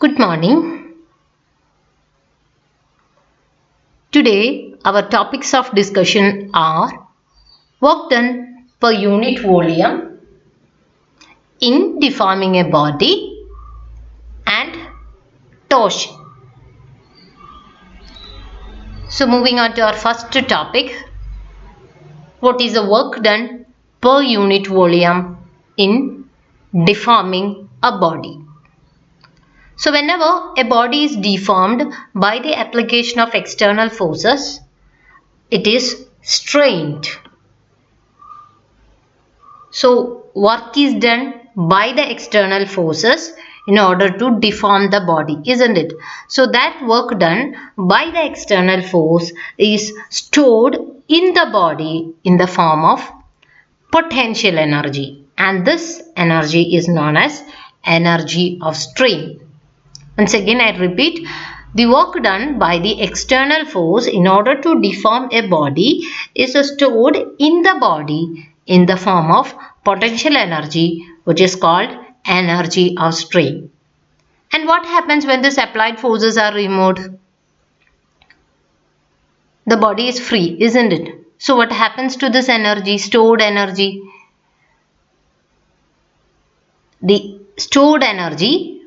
Good morning. Today our topics of discussion are work done per unit volume in deforming a body and torsion. So moving on to our first topic, what is the work done per unit volume in deforming a body? So whenever a body is deformed by the application of external forces, it is strained. So work is done by the external forces in order to deform the body, isn't it? So that work done by the external force is stored in the body in the form of potential energy, and this energy is known as energy of strain. Once again I repeat, the work done by the external force in order to deform a body is stored in the body in the form of potential energy, which is called energy of strain. And what happens when these applied forces are removed? The body is free, isn't it? So what happens to this energy, stored energy? The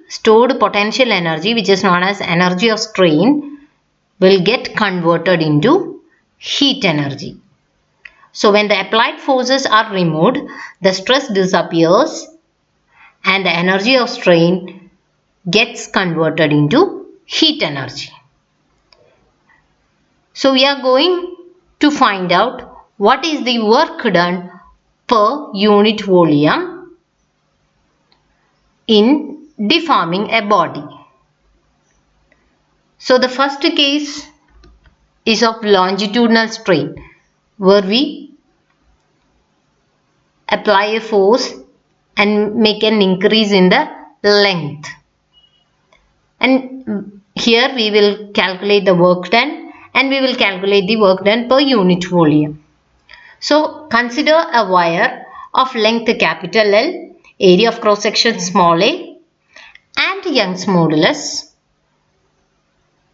stored potential energy, which is known as energy of strain, will get converted into heat energy. So when the applied forces are removed, the stress disappears and the energy of strain gets converted into heat energy. So we are going to find out what is the work done per unit volume in deforming a body. So the first case is of longitudinal strain, where we apply a force and make an increase in the length. And here we will calculate the work done, and we will calculate the work done per unit volume. So consider a wire of length capital L, area of cross section small a, and Young's modulus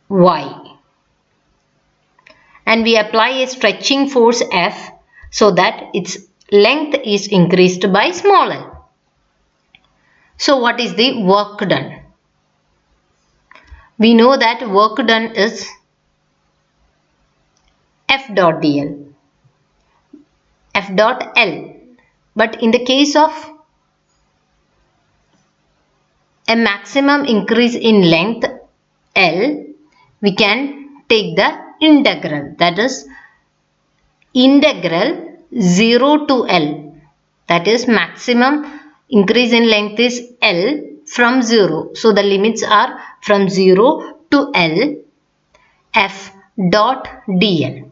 Y. And we apply a stretching force F so that its length is increased by small l. So what is the work done? We know that work done is F dot dl, F dot L. But in the case of a maximum increase in length L, we can take the integral, that is integral 0 to L, that is maximum increase in length is L from 0. So the limits are from 0 to L, F dot dl.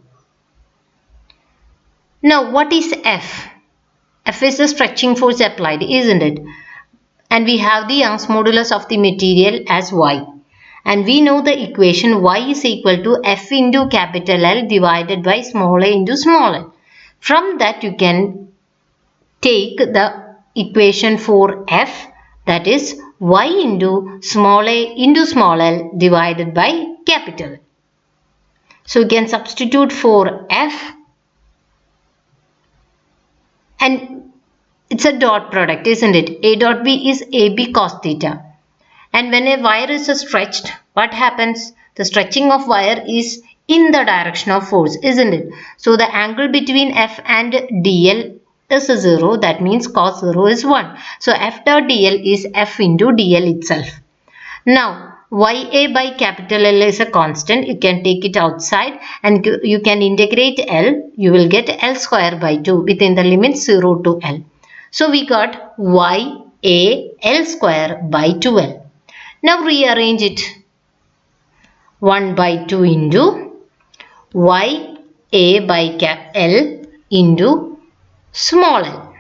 Now what is F? F is the stretching force applied, isn't it? And we have the Young's modulus of the material as Y. And we know the equation Y is equal to F into capital L divided by small a into small l. From that you can take the equation for F, that is Y into small a into small l divided by capital L. So you can substitute for F, and it's a dot product, isn't it? A dot B is AB cos theta. And when a wire is stretched, what happens? The stretching of wire is in the direction of force, isn't it? So the angle between F and DL is 0. That means cos 0 is 1. So F dot DL is F into DL itself. Now YA by capital L is a constant. You can take it outside and you can integrate L. You will get L square by 2 within the limits 0 to L. So we got YA L square by 2L. Now rearrange it. 1 by 2 into YA by cap L into small l.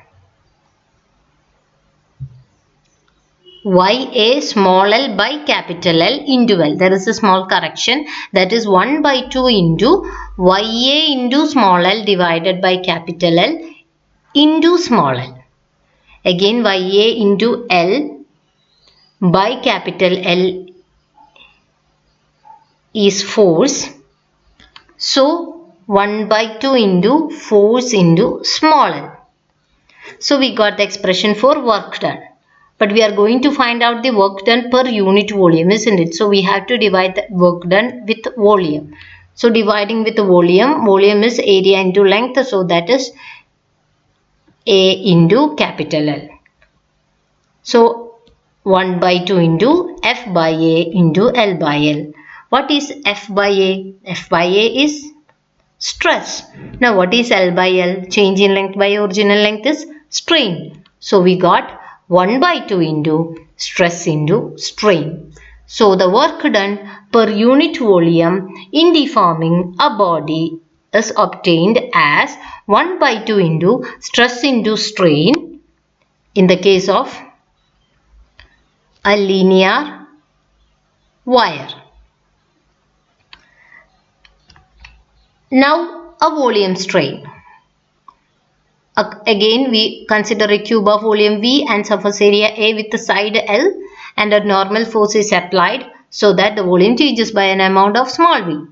YA small l by capital L into L. There is a small correction, that is 1 by 2 into YA into small l divided by capital L into small l. Again YA into L by capital L is force. So 1 by 2 into force into small l. So we got the expression for work done. But we are going to find out the work done per unit volume, isn't it? So we have to divide the work done with volume. So dividing with volume, volume is area into length. So that is A into capital L. So 1 by 2 into F by A into L by L. What is F by A? F by A is stress. Now what is L by L? Change in length by original length is strain. So we got 1 by 2 into stress into strain. So the work done per unit volume in deforming a body is obtained as 1 by 2 into stress into strain in the case of a linear wire. Now a volume strain. Again we consider a cube of volume V and surface area A with the side L, and a normal force is applied so that the volume changes by an amount of small v.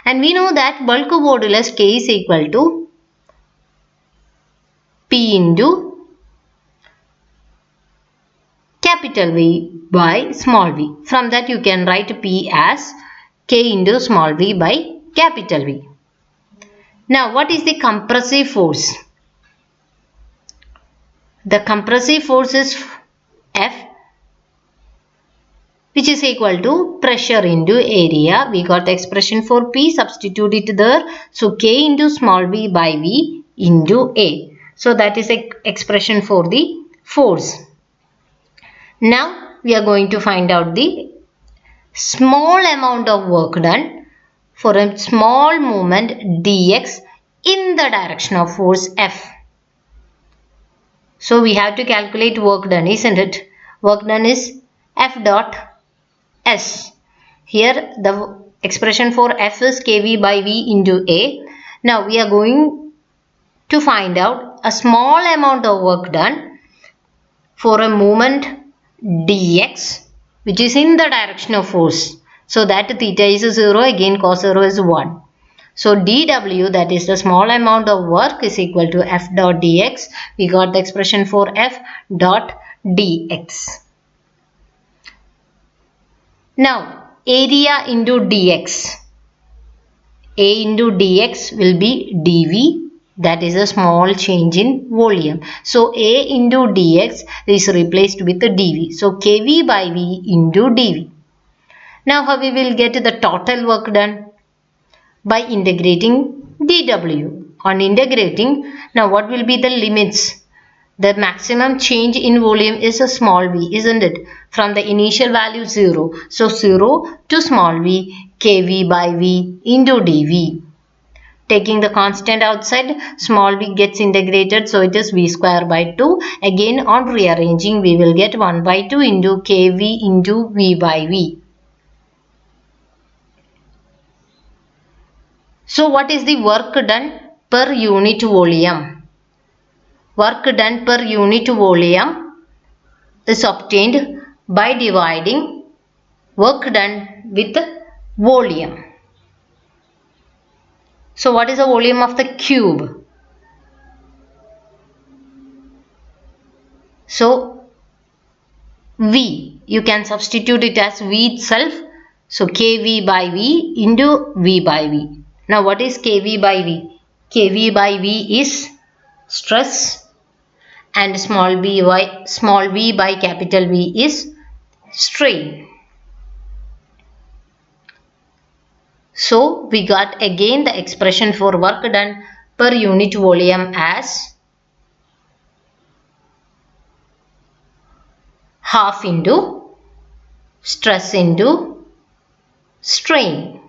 And we know that bulk modulus K is equal to P into capital V by small v. From that you can write P as K into small v by capital V. Now what is the compressive force? The compressive force is F, which is equal to pressure into area. We got the expression for P, substitute it there. So K into small v by V into A. So that is the expression for the force. Now we are going to find out the small amount of work done for a small movement dx in the direction of force F. So we have to calculate work done, isn't it? Work done is F dot S. Here the expression for F is kV by V into A. Now we are going to find out a small amount of work done for a movement dx which is in the direction of force. So that theta is 0, again cos 0 is 1. So dW, that is the small amount of work, is equal to F dot dx. We got the expression for F dot dx. Now area into dx. A into dx will be dV, that is a small change in volume. So A into dx is replaced with dV. So kV by V into dV. Now how we will get the total work done? By integrating dW. On integrating, now what will be the limits? The maximum change in volume is a small v, isn't it? From the initial value 0. So 0 to small v, kV by V into dV. Taking the constant outside, small v gets integrated, so it is v square by 2. Again on rearranging, we will get 1 by 2 into kV into V by V. So what is the work done per unit volume? Work done per unit volume is obtained by dividing work done with volume. So what is the volume of the cube? So V, you can substitute it as V itself. So kV by V into V by V. Now what is kV by V? kV by V is stress, and small v by capital V is strain. So we got again the expression for work done per unit volume as half into stress into strain.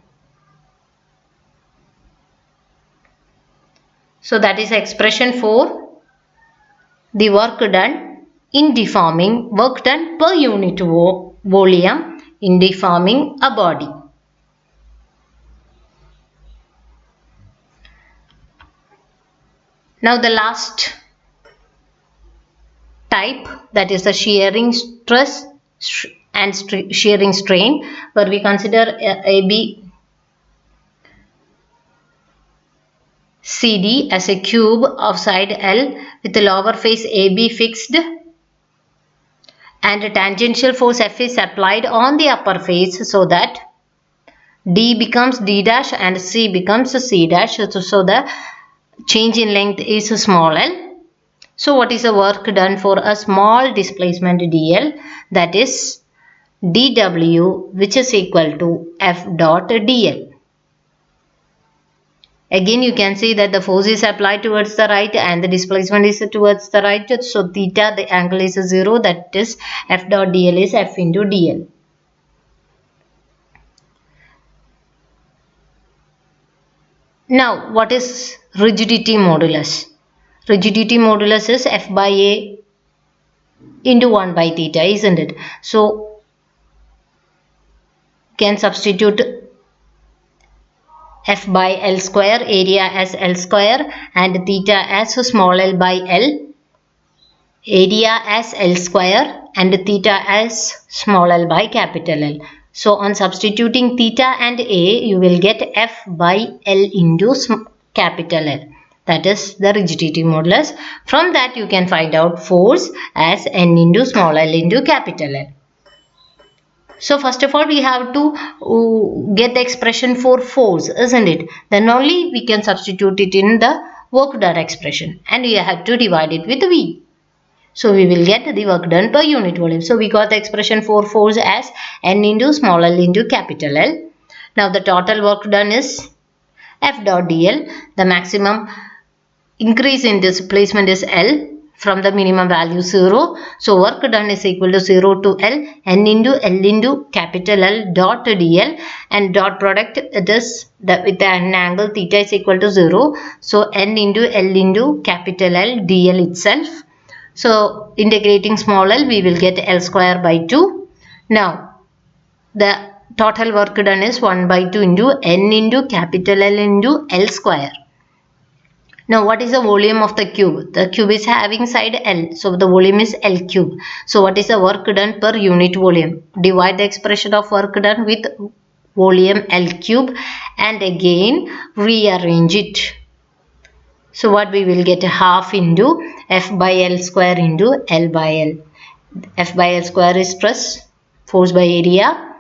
So that is expression for the work done in deforming, work done per unit volume in deforming a body. Now the last type, that is the shearing stress and shearing strain, where we consider AB CD as a cube of side L with the lower face AB fixed, and a tangential force F is applied on the upper face so that D becomes D dash and C becomes C dash. So the change in length is small l. So what is the work done for a small displacement dl? That is dw, which is equal to F dot dl. Again you can see that the force is applied towards the right and the displacement is towards the right. So theta, the angle is 0, that is F dot dl is F into dl. Now what is rigidity modulus? Rigidity modulus is F by A into 1 by theta, isn't it? So can substitute F by L square, area as L square, and theta as small l by L, area as L square and theta as small l by capital L. So on substituting theta and A, you will get F by L into capital L. That is the rigidity modulus. From that you can find out force as N into small l into capital L. So first of all we have to get the expression for force, isn't it? Then only we can substitute it in the work done expression, and we have to divide it with V. So we will get the work done per unit volume. So we got the expression for force as N into small l into capital L. Now the total work done is F dot dl. The maximum increase in displacement is L from the minimum value 0. So work done is equal to 0 to L, N into L into capital L dot dl, and dot product it is with an angle theta is equal to 0. So N into L into capital L dl itself. So integrating small l, we will get L square by 2. Now the total work done is 1 by 2 into N into capital L into L square. Now what is the volume of the cube? The cube is having side L, so the volume is L cube. So what is the work done per unit volume? Divide the expression of work done with volume L cube and again rearrange it. So what we will get, half into F by L square into L by L. F by L square is stress, force by area.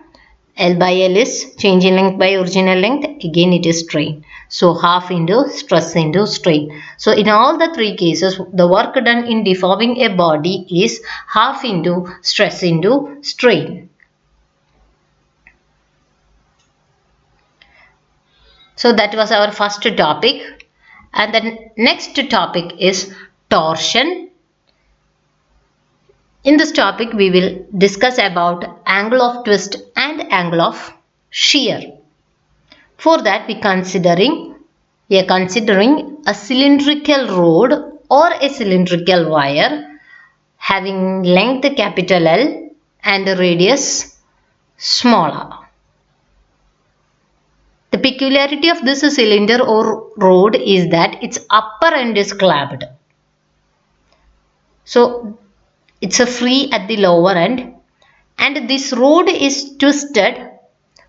L by L is change in length by original length, again it is strain. So half into stress into strain. So in all the three cases, the work done in deforming a body is half into stress into strain. So that was our first topic, and the next topic is torsion. In this topic we will discuss about angle of twist and angle of shear. For that we are considering a cylindrical rod or a cylindrical wire having length capital L and radius smaller. The peculiarity of this cylinder or rod is that its upper end is clamped. So it's a free at the lower end, and this rod is twisted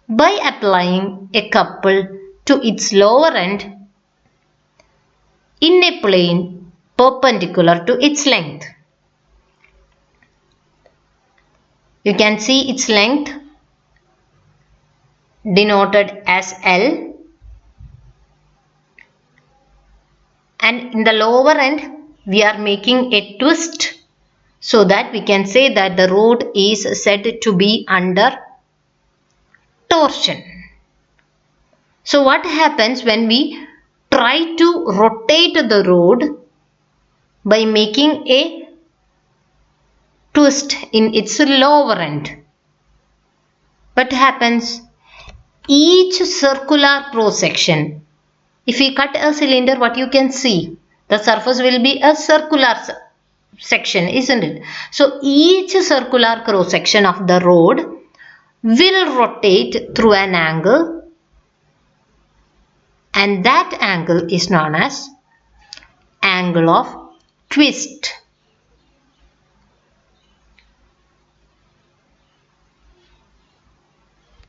by applying a couple to its lower end in a plane perpendicular to its length. You can see its length denoted as L, and in the lower end we are making a twist so that we can say that the rod is said to be under torsion. So what happens when we try to rotate the rod by making a twist in its lower end? What happens? Each circular cross section, if we cut a cylinder, what you can see? The surface will be a circular section, isn't it? So each circular cross section of the rod will rotate through an angle, and that angle is known as angle of twist.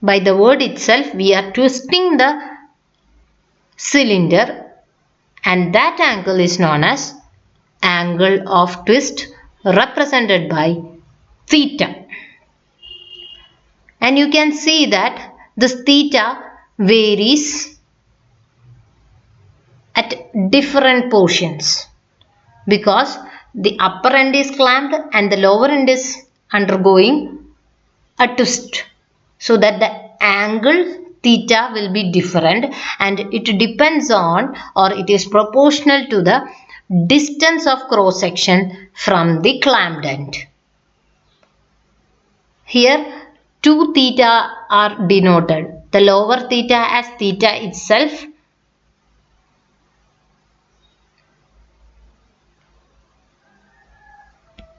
By the word itself, we are twisting the cylinder and that angle is known as angle of twist represented by theta. And you can see that this theta varies at different portions because the upper end is clamped and the lower end is undergoing a twist, so that the angle theta will be different, and it depends on, or it is proportional to, the distance of cross section from the clamped end. Here 2 theta are denoted, the lower theta as theta itself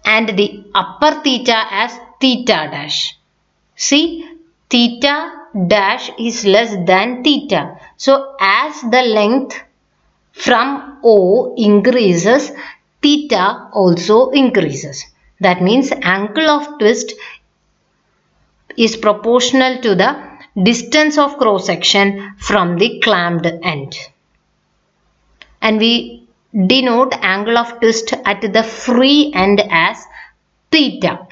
and the upper theta as theta dash. See, theta dash is less than theta. So, as the length from O increases, theta also increases. That means angle of twist is proportional to the distance of cross section from the clamped end. And we denote angle of twist at the free end as theta.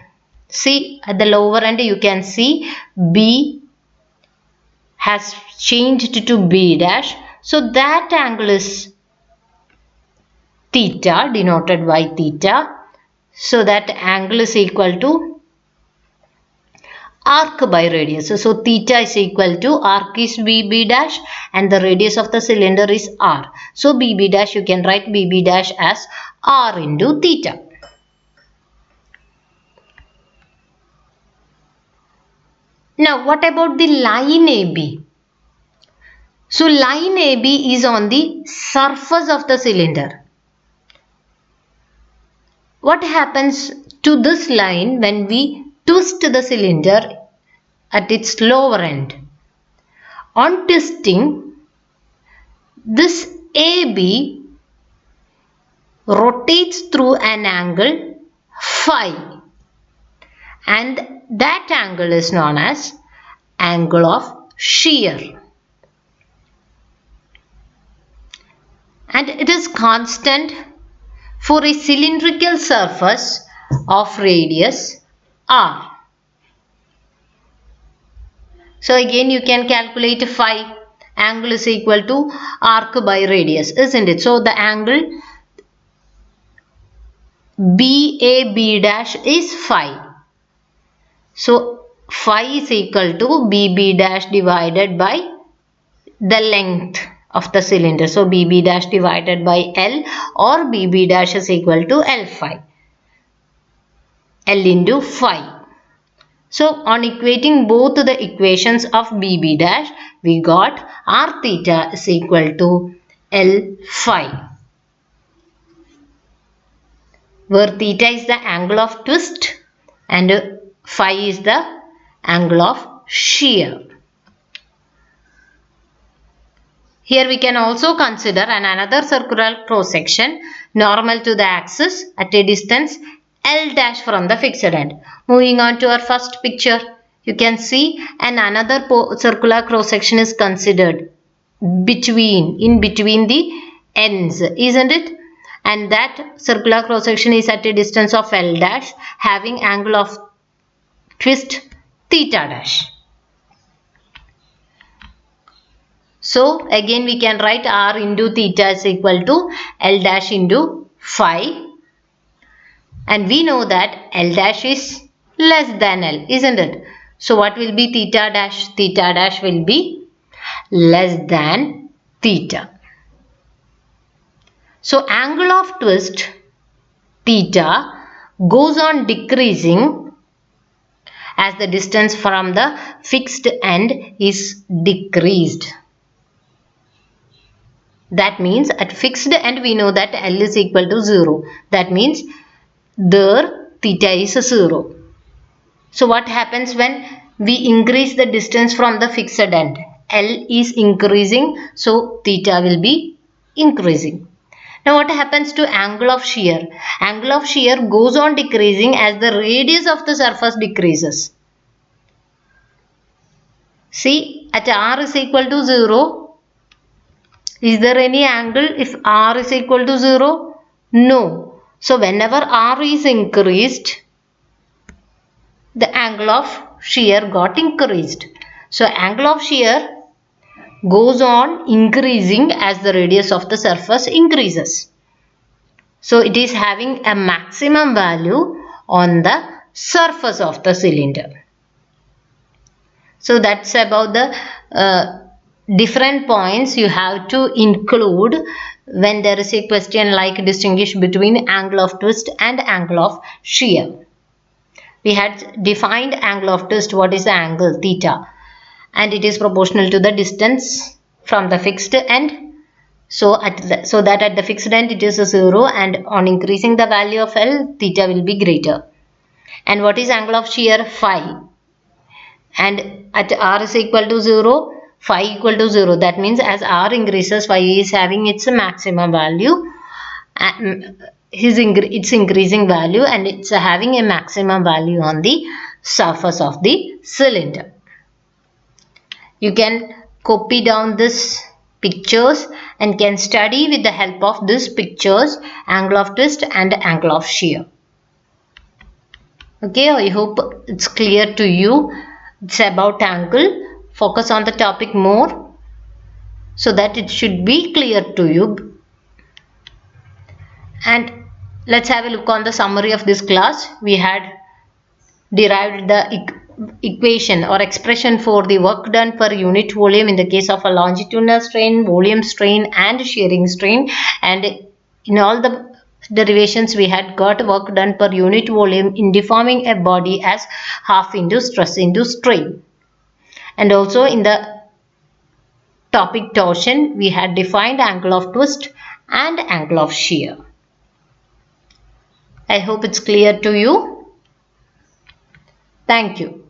See, at the lower end you can see B has changed to B dash. So that angle is theta, denoted by theta. So that angle is equal to arc by radius. So theta is equal to arc is BB dash and the radius of the cylinder is R. So BB dash, you can write BB dash as R into theta. Now what about the line AB? So line AB is on the surface of the cylinder. What happens to this line when we twist the cylinder at its lower end? On twisting, this AB rotates through an angle phi, and that angle is known as angle of shear, and it is constant for a cylindrical surface of radius R. So again you can calculate phi, angle is equal to arc by radius, isn't it? So the angle BAB dash is phi. So phi is equal to BB dash divided by the length of the cylinder. So BB dash divided by L, or BB dash is equal to L phi. L into phi. So on equating both the equations of BB dash, we got R theta is equal to L phi, where theta is the angle of twist and phi is the angle of shear. Here we can also consider another circular cross section normal to the axis at a distance L dash from the fixed end. Moving on to our first picture, you can see another circular cross section is considered in between the ends, isn't it? And that circular cross section is at a distance of L dash, having angle of twist theta dash. So again we can write R into theta is equal to L dash into phi, and we know that L dash is less than L, isn't it? So what will be theta dash? Theta dash will be less than theta. So angle of twist theta goes on decreasing as the distance from the fixed end is decreased. That means at fixed end we know that L is equal to 0. That means there theta is 0. So what happens when we increase the distance from the fixed end? L is increasing, so theta will be increasing. Now what happens to angle of shear? Angle of shear goes on decreasing as the radius of the surface decreases. See, at R is equal to 0, Is there any angle if R is equal to 0? No. So whenever R is increased, the angle of shear got increased. So angle of shear goes on increasing as the radius of the surface increases. So it is having a maximum value on the surface of the cylinder. So that's about the different points you have to include when there is a question like distinguish between angle of twist and angle of shear. We had defined angle of twist. What is the angle? Theta. And it is proportional to the distance from the fixed end. So that at the fixed end it is a 0, and on increasing the value of L, theta will be greater. And what is angle of shear? Phi. And at R is equal to 0, phi equal to 0. That means as R increases, phi is having its maximum value. It's increasing value, and it's having a maximum value on the surface of the cylinder. You can copy down this pictures and can study with the help of these pictures angle of twist and angle of shear. Okay, I hope it's clear to you. It's about angle. Focus on the topic more so that it should be clear to you. And let's have a look on the summary of this class. We had derived the equation or expression for the work done per unit volume in the case of a longitudinal strain, volume strain and shearing strain, and in all the derivations we had got work done per unit volume in deforming a body as half into stress into strain. And also in the topic torsion we had defined angle of twist and angle of shear. I hope it's clear to you. Thank you.